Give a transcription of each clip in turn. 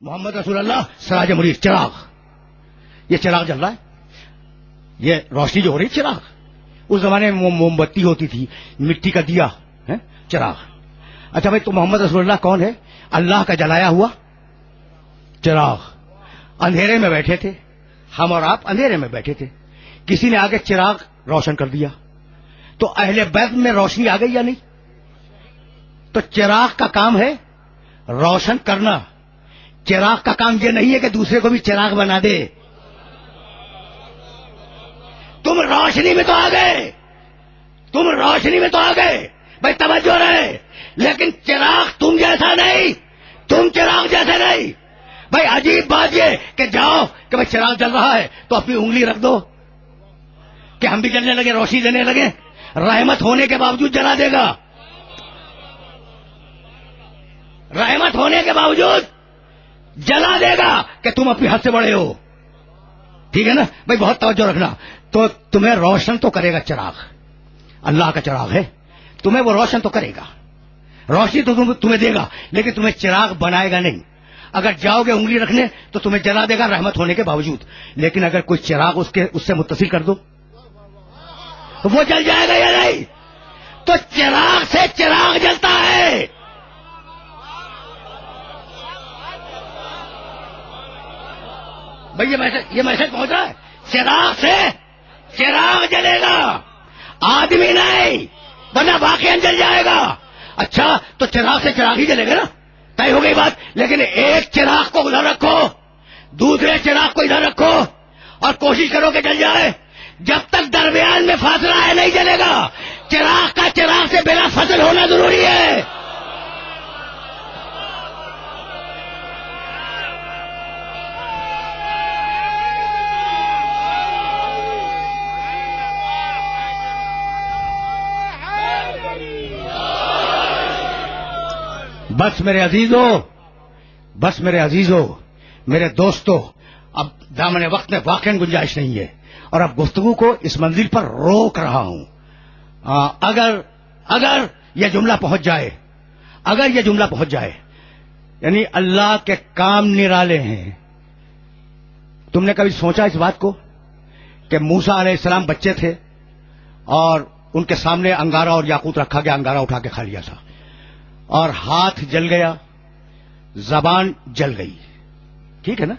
محمد رسول اللہ سراج منیر، چراغ، یہ چراغ جل رہا ہے، یہ روشنی جو ہو رہی چراغ. اس زمانے میں موم بتی ہوتی تھی، مٹی کا دیا ہے، چراغ. اچھا بھائی، تو محمد رسول اللہ کون ہے؟ اللہ کا جلایا ہوا چراغ. اندھیرے میں بیٹھے تھے ہم اور آپ، اندھیرے میں بیٹھے تھے، کسی نے آگے چراغ روشن کر دیا، تو اہل بیت میں روشنی آ گئی یا نہیں؟ تو چراغ کا کام ہے روشن کرنا. چراغ کا کام یہ نہیں ہے کہ دوسرے کو بھی چراغ بنا دے. تم روشنی میں تو آ گئے، تم روشنی میں تو آ گئے بھائی، توجہ رہے، لیکن چراغ تم جیسا نہیں، تم چراغ جیسے نہیں. بھائی عجیب بات یہ کہ جاؤ کہ بھائی چراغ جل رہا ہے تو اپنی انگلی رکھ دو کہ ہم بھی جلنے لگے، روشنی دینے لگے. رحمت ہونے کے باوجود جلا دے گا، رحمت ہونے کے باوجود جلا دے گا کہ تم اپنی حد سے بڑے ہو. ٹھیک ہے نا بھائی، بہت توجہ رکھنا. تو تمہیں روشن تو کرے گا چراغ، اللہ کا چراغ ہے، تمہیں وہ روشن تو کرے گا، روشنی تو تمہیں دے گا، لیکن تمہیں چراغ بنائے گا نہیں. اگر جاؤ گے انگلی رکھنے تو تمہیں جلا دے گا رحمت ہونے کے باوجود، لیکن اگر کوئی چراغ اس سے متصل کر دو تو وہ جل جائے گا یا نہیں؟ تو چراغ سے چراغ جلتا ہے. بھئی یہ میسج پہنچ رہا ہے، چراغ سے چراغ جلے گا، آدمی نہیں، ورنہ واقعی جل جائے گا. اچھا تو چراغ سے چراغ ہی جلے گا نا، طے ہو گئی بات. لیکن ایک چراغ کو ادھر رکھو، دوسرے چراغ کو ادھر رکھو اور کوشش کرو کہ جل جائے. جب تک درمیان میں فاصلہ ہے نہیں جلے گا. چراغ کا چراغ سے بلا فصل ہونا ضروری ہے. بس میرے عزیزو، بس میرے عزیزو، میرے دوستو، اب دامن وقت میں واقعی گنجائش نہیں ہے اور اب گفتگو کو اس منزل پر روک رہا ہوں. اگر یہ جملہ پہنچ جائے، اگر یہ جملہ پہنچ جائے، یعنی اللہ کے کام نرالے ہیں. تم نے کبھی سوچا اس بات کو کہ موسیٰ علیہ السلام بچے تھے اور ان کے سامنے انگارہ اور یاقوت رکھا گیا، انگارہ اٹھا کے کھا لیا تھا، اور ہاتھ جل گیا، زبان جل گئی. ٹھیک ہے نا،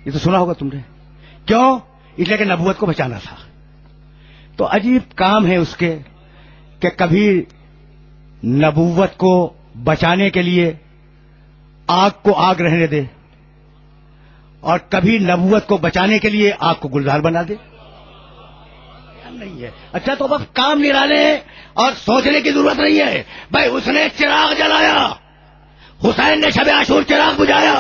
یہ تو سنا ہوگا تم نے. کیوں؟ اس لیے کہ نبوت کو بچانا تھا. تو عجیب کام ہے اس کے کہ کبھی نبوت کو بچانے کے لیے آگ کو آگ رہنے دے اور کبھی نبوت کو بچانے کے لیے آگ کو گلزار بنا دے. نہیں ہے. اچھا تو اب کام نرانے اور سوچنے کی ضرورت نہیں ہے. بھائی اس نے چراغ جلایا، حسین نے شب عاشور چراغ بجھایا،